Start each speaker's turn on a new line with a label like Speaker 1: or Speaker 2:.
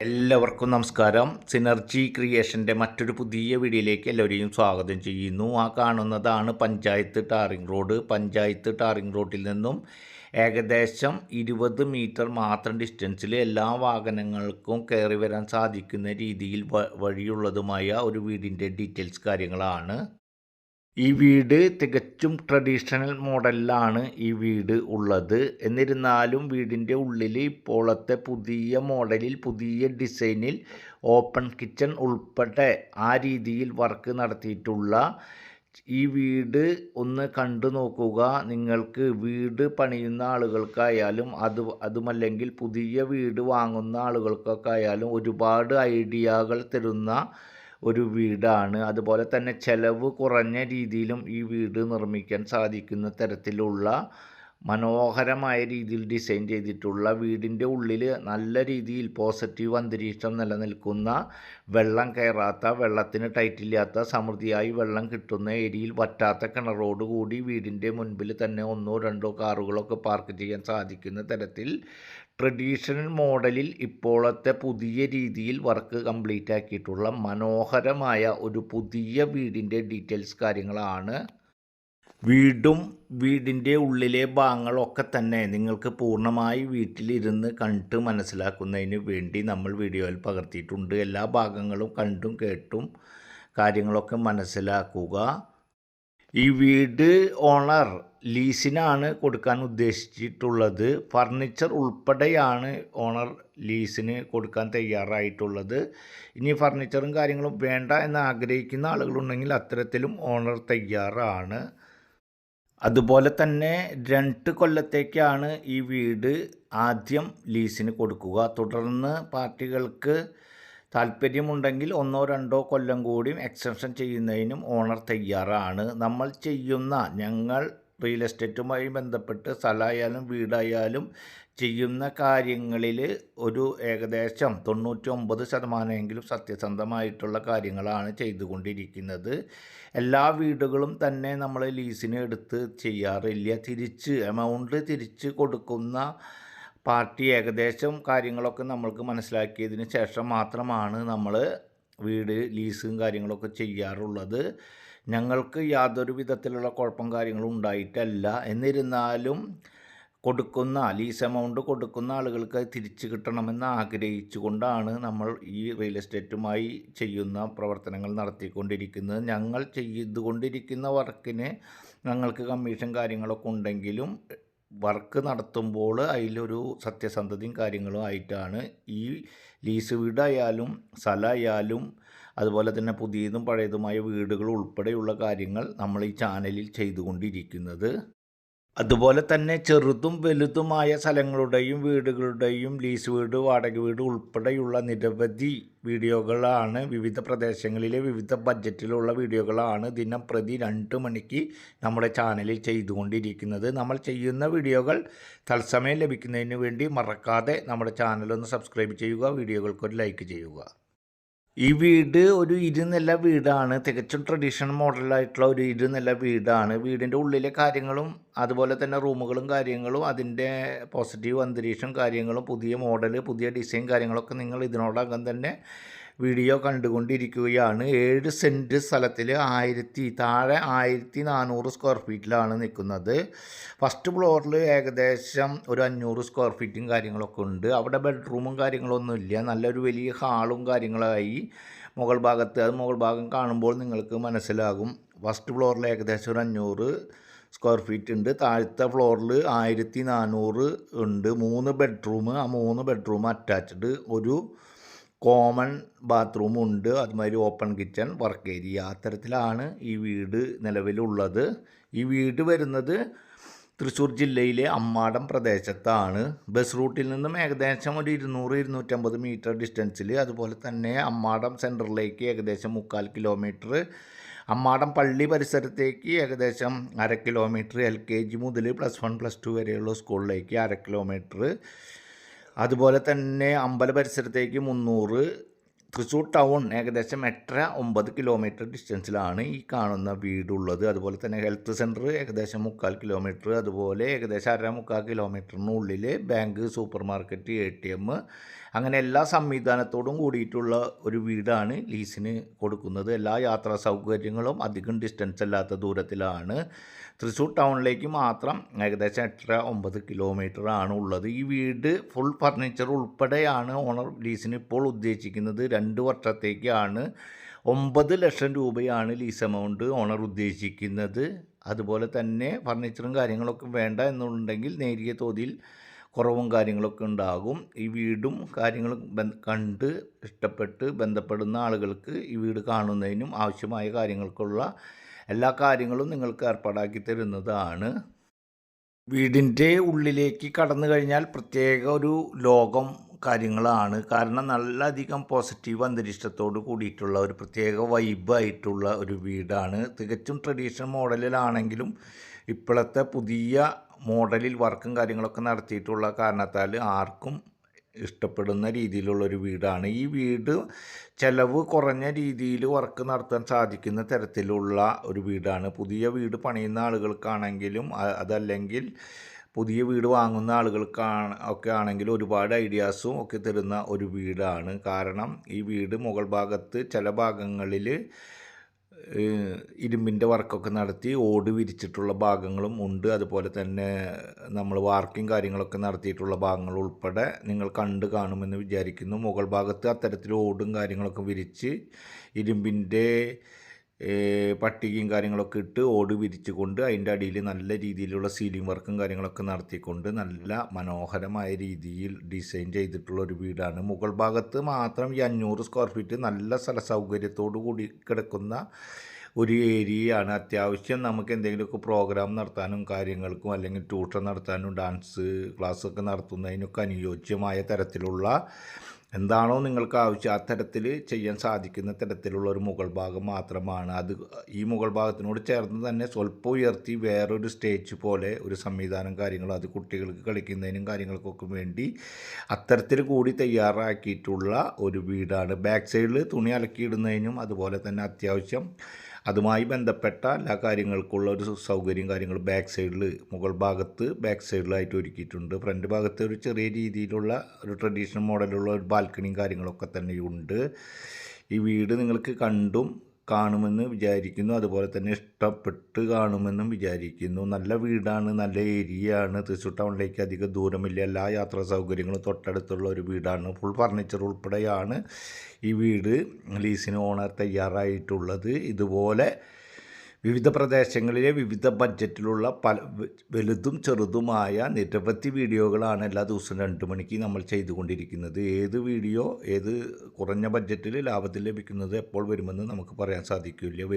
Speaker 1: എല്ലാവർക്കും നമസ്കാരം. സിനർജി ക്രിയേഷൻ്റെ മറ്റൊരു പുതിയ വീഡിയോയിലേക്ക് എല്ലാവരെയും സ്വാഗതം ചെയ്യുന്നു. ആ കാണുന്നതാണ് panchayat tarring road. Panchayat tarring റോഡിൽ നിന്നും ഏകദേശം 20 മീറ്റർ മാത്രം ഡിസ്റ്റൻസിൽ എല്ലാ വാഹനങ്ങൾക്കും കയറി വരാൻ സാധിക്കുന്ന രീതിയിൽ വഴിയുള്ളതുമായ ഒരു വീടിൻ്റെ ഡീറ്റെയിൽസ് കാര്യങ്ങളാണ്. ഈ വീട് തികച്ചും ട്രഡീഷണൽ മോഡലിലാണ് ഈ വീട് ഉള്ളത്. എന്നിരുന്നാലും വീടിൻ്റെ ഉള്ളിൽ ഇപ്പോഴത്തെ പുതിയ മോഡലിൽ പുതിയ ഡിസൈനിൽ ഓപ്പൺ കിച്ചൺ ഉൾപ്പെടെ ആ രീതിയിൽ വർക്ക് നടത്തിയിട്ടുള്ള ഈ വീട് ഒന്ന് കണ്ടു നോക്കുക. നിങ്ങൾക്ക് വീട് പണിയുന്ന ആളുകൾക്കായാലും അതുമല്ലെങ്കിൽ പുതിയ വീട് വാങ്ങുന്ന ആളുകൾക്കൊക്കെ ആയാലും ഒരുപാട് ഐഡിയകൾ തരുന്ന ഒരു വീടാണ്. അതുപോലെ തന്നെ ചെലവ് കുറഞ്ഞ രീതിയിലും ഈ വീട് നിർമ്മിക്കാൻ സാധിക്കുന്ന തരത്തിലുള്ള മനോഹരമായ രീതിയിൽ ഡിസൈൻ ചെയ്തിട്ടുള്ള വീടിൻ്റെ ഉള്ളിൽ നല്ല രീതിയിൽ പോസിറ്റീവ് അന്തരീക്ഷം നിലനിൽക്കുന്ന, വെള്ളം കയറാത്ത, വെള്ളത്തിന് ടൈറ്റില്ലാത്ത, സമൃദ്ധിയായി വെള്ളം കിട്ടുന്ന ഏരിയയിൽ വറ്റാത്ത കിണറോട് കൂടി വീടിൻ്റെ മുൻപിൽ തന്നെ 1-2 കാറുകളൊക്കെ പാർക്ക് ചെയ്യാൻ സാധിക്കുന്ന തരത്തിൽ ട്രഡീഷണൽ മോഡലിൽ ഇപ്പോഴത്തെ പുതിയ രീതിയിൽ വർക്ക് കംപ്ലീറ്റ് ആക്കിയിട്ടുള്ള മനോഹരമായ ഒരു പുതിയ വീടിൻ്റെ ഡീറ്റെയിൽസ് കാര്യങ്ങളാണ്. വീടും വീടിൻ്റെ ഉള്ളിലെ ഭാഗങ്ങളൊക്കെ തന്നെ നിങ്ങൾക്ക് പൂർണ്ണമായി വീട്ടിലിരുന്ന് കണ്ട് മനസ്സിലാക്കുന്നതിന് വേണ്ടി നമ്മൾ വീഡിയോയിൽ പകർത്തിയിട്ടുണ്ട്. എല്ലാ ഭാഗങ്ങളും കണ്ടും കേട്ടും കാര്യങ്ങളൊക്കെ മനസ്സിലാക്കുക. ഈ വീട് ഓണർ ലീസിനാണ് കൊടുക്കാൻ ഉദ്ദേശിച്ചിട്ടുള്ളത്. ഫർണിച്ചർ ഉൾപ്പെടെയാണ് ഓണർ ലീസിന് കൊടുക്കാൻ തയ്യാറായിട്ടുള്ളത്. ഇനി ഫർണിച്ചറും കാര്യങ്ങളും വേണ്ട എന്ന് ആഗ്രഹിക്കുന്ന ആളുകളുണ്ടെങ്കിൽ അത്തരത്തിലും ഓണർ തയ്യാറാണ്. അതുപോലെ തന്നെ 2 കൊല്ലത്തേക്കാണ് ഈ വീട് ആദ്യം ലീസിന് കൊടുക്കുക. തുടർന്ന് പാർട്ടികൾക്ക് താല്പര്യമുണ്ടെങ്കിൽ 1-2 കൊല്ലം കൂടിയും എക്സ്റ്റൻഷൻ ചെയ്യുന്നതിനും ഓണർ തയ്യാറാണ്. ഞങ്ങൾ റിയൽ എസ്റ്റേറ്റുമായി ബന്ധപ്പെട്ട് സ്ഥലമായാലും വീടായാലും ചെയ്യുന്ന കാര്യങ്ങളിൽ ഒരു ഏകദേശം 99% സത്യസന്ധമായിട്ടുള്ള കാര്യങ്ങളാണ് ചെയ്തുകൊണ്ടിരിക്കുന്നത്. എല്ലാ വീടുകളും തന്നെ നമ്മൾ ലീസിന് എടുത്ത് ചെയ്യാറില്ല. എമൗണ്ട് തിരിച്ച് കൊടുക്കുന്ന പാർട്ടി ഏകദേശം കാര്യങ്ങളൊക്കെ നമ്മൾക്ക് മനസ്സിലാക്കിയതിന് ശേഷം മാത്രമാണ് നമ്മൾ വീട് ലീസും കാര്യങ്ങളൊക്കെ ചെയ്യാറുള്ളത്. ഞങ്ങൾക്ക് യാതൊരു വിധത്തിലുള്ള കുഴപ്പം കാര്യങ്ങളും ഉണ്ടായിട്ടല്ല. എന്നിരുന്നാലും ലീസ് എമൗണ്ട് കൊടുക്കുന്ന ആളുകൾക്ക് തിരിച്ചു കിട്ടണമെന്ന് ആഗ്രഹിച്ചുകൊണ്ടാണ് നമ്മൾ ഈ റിയൽ എസ്റ്റേറ്റുമായി ചെയ്യുന്ന പ്രവർത്തനങ്ങൾ നടത്തിക്കൊണ്ടിരിക്കുന്നത്. ഞങ്ങൾ ചെയ്തുകൊണ്ടിരിക്കുന്ന വർക്കിന് ഞങ്ങൾക്ക് കമ്മീഷൻ കാര്യങ്ങളൊക്കെ ഉണ്ടെങ്കിലും വർക്ക് നടത്തുമ്പോൾ അതിലൊരു സത്യസന്ധതയും കാര്യങ്ങളും ആയിട്ടാണ് ഈ ലീസ് വീടായാലും സ്ഥലമായാലും അതുപോലെ തന്നെ പുതിയതും പഴയതുമായ വീടുകൾ ഉൾപ്പെടെയുള്ള കാര്യങ്ങൾ നമ്മൾ ഈ ചാനലിൽ ചെയ്തുകൊണ്ടിരിക്കുന്നത്. അതുപോലെ തന്നെ ചെറുതും വലുതുമായ സ്ഥലങ്ങളുടെയും വീടുകളുടെയും ലീസ് വീട്, വാടക വീട് ഉൾപ്പെടെയുള്ള നിരവധി വീഡിയോകളാണ്, വിവിധ പ്രദേശങ്ങളിലെ വിവിധ ബഡ്ജറ്റിലുള്ള വീഡിയോകളാണ് ദിനംപ്രതി 2 മണിക്ക് നമ്മുടെ ചാനലിൽ ചെയ്തുകൊണ്ടിരിക്കുന്നത്. നമ്മൾ ചെയ്യുന്ന വീഡിയോകൾ തത്സമയം ലഭിക്കുന്നതിന് വേണ്ടി മറക്കാതെ നമ്മുടെ ചാനലൊന്ന് സബ്സ്ക്രൈബ് ചെയ്യുക, വീഡിയോകൾക്കൊരു ലൈക്ക് ചെയ്യുക. ഈ വീട് ഒരു ഇരുനില വീടാണ്. തികച്ചും ട്രഡീഷണൽ മോഡലായിട്ടുള്ള ഒരു ഇരുനില വീടാണ്. വീടിൻ്റെ ഉള്ളിലെ കാര്യങ്ങളും അതുപോലെ തന്നെ റൂമുകളും കാര്യങ്ങളും അതിൻ്റെ പോസിറ്റീവ് അന്തരീക്ഷം കാര്യങ്ങളും പുതിയ മോഡൽ, പുതിയ ഡിസൈൻ കാര്യങ്ങളൊക്കെ നിങ്ങൾ ഇതിനോടകം തന്നെ വീഡിയോ കണ്ടുകൊണ്ടിരിക്കുകയാണ്. 7 സെൻറ്റ് സ്ഥലത്തിൽ താഴെ 1400 സ്ക്വയർ ഫീറ്റിലാണ് നിൽക്കുന്നത്. ഫസ്റ്റ് ഫ്ലോറിൽ ഏകദേശം ഒരു 500 സ്ക്വയർ ഫീറ്റും കാര്യങ്ങളൊക്കെ ഉണ്ട്. അവിടെ ബെഡ്റൂമും കാര്യങ്ങളൊന്നുമില്ല. നല്ലൊരു വലിയ ഹാളും കാര്യങ്ങളായി മുകൾ ഭാഗം കാണുമ്പോൾ നിങ്ങൾക്ക് മനസ്സിലാകും. ഫസ്റ്റ് ഫ്ലോറിൽ ഏകദേശം ഒരു 500 സ്ക്വയർ ഫീറ്റ് ഉണ്ട്. താഴത്തെ ഫ്ലോറിൽ 1400 ഉണ്ട്. 3 ബെഡ്റൂം, ആ 3 ബെഡ്റൂം അറ്റാച്ച്ഡ്, ഒരു കോമൺ ബാത്റൂം ഉണ്ട്. അതുമാതിരി ഓപ്പൺ കിച്ചൺ, വർക്ക് ഏരിയ, അത്തരത്തിലാണ് ഈ വീട് നിലവിലുള്ളത്. ഈ വീട് വരുന്നത് തൃശ്ശൂർ ജില്ലയിലെ അമ്മാടം പ്രദേശത്താണ്. ബസ് റൂട്ടിൽ നിന്നും ഏകദേശം ഒരു 200-250 മീറ്റർ ഡിസ്റ്റൻസിൽ, അതുപോലെ തന്നെ അമ്മാടം സെൻറ്ററിലേക്ക് ഏകദേശം 3/4 കിലോമീറ്റർ, അമ്മാടം പള്ളി പരിസരത്തേക്ക് ഏകദേശം 1/2 കിലോമീറ്റർ, LKG മുതൽ +1 +2 വരെയുള്ള സ്കൂളിലേക്ക് 1/2 കിലോമീറ്റർ, അതുപോലെ തന്നെ അമ്പല പരിസരത്തേക്ക് 300, തൃശ്ശൂർ ടൗൺ ഏകദേശം 8-9 കിലോമീറ്റർ ഡിസ്റ്റൻസിലാണ് ഈ കാണുന്ന വീടുള്ളത്. അതുപോലെ തന്നെ ഹെൽത്ത് സെൻറ്റർ ഏകദേശം 3/4 കിലോമീറ്റർ, അതുപോലെ ഏകദേശം 1/2-3/4 കിലോമീറ്ററിനുള്ളിൽ ബാങ്ക്, സൂപ്പർ മാർക്കറ്റ്, ATM, അങ്ങനെ എല്ലാ സംവിധാനത്തോടും കൂടിയിട്ടുള്ള ഒരു വീടാണ് ലീസിന് കൊടുക്കുന്നത്. എല്ലാ യാത്രാ സൗകര്യങ്ങളും അധികം ഡിസ്റ്റൻസ് അല്ലാത്ത ദൂരത്തിലാണ്. തൃശ്ശൂർ ടൗണിലേക്ക് മാത്രം ഏകദേശം 8-9 കിലോമീറ്ററാണ് ഉള്ളത്. ഈ വീട് ഫുൾ ഫർണിച്ചർ ഉൾപ്പെടെയാണ് ഓണർ ലീസിന് ഇപ്പോൾ ഉദ്ദേശിക്കുന്നത്. 2 വർഷത്തേക്കാണ്. 9 ലക്ഷം രൂപയാണ് ലീസ് എമൗണ്ട് ഓണർ ഉദ്ദേശിക്കുന്നത്. അതുപോലെ തന്നെ ഫർണിച്ചറും കാര്യങ്ങളൊക്കെ വേണ്ട എന്നുണ്ടെങ്കിൽ നേരിയ തോതിൽ കുറവും കാര്യങ്ങളൊക്കെ ഉണ്ടാകും. ഈ വീടും കാര്യങ്ങളും കണ്ട് ഇഷ്ടപ്പെട്ട് ബന്ധപ്പെടുന്ന ആളുകൾക്ക് ഈ വീട് കാണുന്നതിനും ആവശ്യമായ കാര്യങ്ങൾക്കുള്ള എല്ലാ കാര്യങ്ങളും നിങ്ങൾക്ക് ഏർപ്പാടാക്കി തരുന്നതാണ്. വീടിൻ്റെ ഉള്ളിലേക്ക് കടന്നു കഴിഞ്ഞാൽ പ്രത്യേക ഒരു ലോകം കാര്യങ്ങളാണ്. കാരണം നല്ലധികം പോസിറ്റീവ് അന്തരീക്ഷത്തോട് കൂടിയിട്ടുള്ള ഒരു പ്രത്യേക വൈബായിട്ടുള്ള ഒരു വീടാണ്. തികച്ചും ട്രഡീഷണൽ മോഡലിലാണെങ്കിലും ഇപ്പോഴത്തെ പുതിയ മോഡലിൽ വർക്കും കാര്യങ്ങളൊക്കെ നടത്തിയിട്ടുള്ള കാരണത്താൽ ആർക്കും ഇഷ്ടപ്പെടുന്ന രീതിയിലുള്ളൊരു വീടാണ്. ഈ വീട് ചിലവ് കുറഞ്ഞ രീതിയിൽ വർക്ക് നടത്താൻ സാധിക്കുന്ന തരത്തിലുള്ള ഒരു വീടാണ്. പുതിയ വീട് പണിയുന്ന ആളുകൾക്കാണെങ്കിലും അതല്ലെങ്കിൽ പുതിയ വീട് വാങ്ങുന്ന ഒക്കെ ആണെങ്കിലും ഒരുപാട് ഐഡിയാസും ഒക്കെ തരുന്ന ഒരു വീടാണ്. കാരണം ഈ വീട് മുകൾ ഭാഗത്ത് ചില ഭാഗങ്ങളിൽ ഇരുമ്പിൻ്റെ വർക്കൊക്കെ നടത്തി ഓട് വിരിച്ചിട്ടുള്ള ഭാഗങ്ങളും ഉണ്ട്. അതുപോലെ തന്നെ നമ്മൾ വാർക്കിങ് കാര്യങ്ങളൊക്കെ നടത്തിയിട്ടുള്ള ഭാഗങ്ങൾ ഉൾപ്പെടെ നിങ്ങൾ കണ്ടു കാണുമെന്ന് വിചാരിക്കുന്നു. മുകൾ ഭാഗത്ത് അത്തരത്തിൽ ഓടും കാര്യങ്ങളൊക്കെ വിരിച്ച് ഇരുമ്പിൻ്റെ പട്ടികയും കാര്യങ്ങളൊക്കെ ഇട്ട് ഓട് വിരിച്ചുകൊണ്ട് അതിൻ്റെ അടിയിൽ നല്ല രീതിയിലുള്ള സീലിംഗ് വർക്കും കാര്യങ്ങളൊക്കെ നടത്തിക്കൊണ്ട് നല്ല മനോഹരമായ രീതിയിൽ ഡിസൈൻ ചെയ്തിട്ടുള്ള ഒരു വീടാണ്. മുകൾ ഭാഗത്ത് മാത്രം ഈ 500 സ്ക്വയർ ഫീറ്റ് നല്ല സ്ഥല സൗകര്യത്തോടു കൂടി കിടക്കുന്ന ഒരു ഏരിയയാണ്. അത്യാവശ്യം നമുക്ക് എന്തെങ്കിലുമൊക്കെ പ്രോഗ്രാം നടത്താനും കാര്യങ്ങൾക്കും അല്ലെങ്കിൽ ട്യൂഷൻ നടത്താനും ഡാൻസ് ക്ലാസ്സൊക്കെ നടത്തുന്നതിനൊക്കെ അനുയോജ്യമായ തരത്തിലുള്ള എന്താണോ നിങ്ങൾക്ക് ആവശ്യം ആ തരത്തിൽ ചെയ്യാൻ സാധിക്കുന്ന തരത്തിലുള്ള ഒരു മുകൾ ഭാഗം മാത്രമാണ്. അത് ഈ മുകൾ ഭാഗത്തിനോട് ചേർന്ന് തന്നെ സ്വല്പം ഉയർത്തി വേറൊരു സ്റ്റേജ് പോലെ ഒരു സംവിധാനം കാര്യങ്ങളും അത് കുട്ടികൾക്ക് കളിക്കുന്നതിനും കാര്യങ്ങൾക്കൊക്കെ വേണ്ടി അത്തരത്തിൽ കൂടി തയ്യാറാക്കിയിട്ടുള്ള ഒരു വീടാണ്. ബാക്ക് സൈഡിൽ തുണി അലക്കിയിടുന്നതിനും അതുപോലെ തന്നെ അത്യാവശ്യം അതുമായി ബന്ധപ്പെട്ട എല്ലാ കാര്യങ്ങൾക്കുള്ള ഒരു സൗകര്യം കാര്യങ്ങൾ മുകൾ ഭാഗത്ത് ബാക്ക് സൈഡിലായിട്ട് ഒരുക്കിയിട്ടുണ്ട്. ഫ്രണ്ട് ഭാഗത്ത് ഒരു ചെറിയ രീതിയിലുള്ള ഒരു ട്രഡീഷണൽ മോഡലുള്ള ഒരു ബാൽക്കണിയും കാര്യങ്ങളൊക്കെ തന്നെയുണ്ട്. ഈ വീട് നിങ്ങൾക്ക് കാണുമെന്ന് വിചാരിക്കുന്നു. അതുപോലെ തന്നെ ഇഷ്ടപ്പെട്ട് കാണുമെന്നും വിചാരിക്കുന്നു. നല്ല വീടാണ്, നല്ല ഏരിയയാണ്. തൃശ്ശൂർ ടൗണിലേക്ക് അധികം ദൂരമില്ല. എല്ലാ യാത്രാ സൗകര്യങ്ങളും തൊട്ടടുത്തുള്ള ഒരു വീടാണ്. ഫുൾ ഫർണിച്ചർ ഉൾപ്പെടെയാണ് ഈ വീട് ലീസിന് ഓണർ തയ്യാറായിട്ടുള്ളത്. ഇതുപോലെ വിവിധ പ്രദേശങ്ങളിലെ വിവിധ ബഡ്ജറ്റിലുള്ള വലുതും ചെറുതുമായ നിരവധി വീഡിയോകളാണ് എല്ലാ ദിവസവും 2 മണിക്ക് നമ്മൾ ചെയ്തുകൊണ്ടിരിക്കുന്നത്. ഏത് വീഡിയോ ഏത് കുറഞ്ഞ ബഡ്ജറ്റിൽ ലാഭത്തിൽ ലഭിക്കുന്നത് എപ്പോൾ വരുമെന്ന് നമുക്ക് പറയാൻ സാധിക്കില്ല.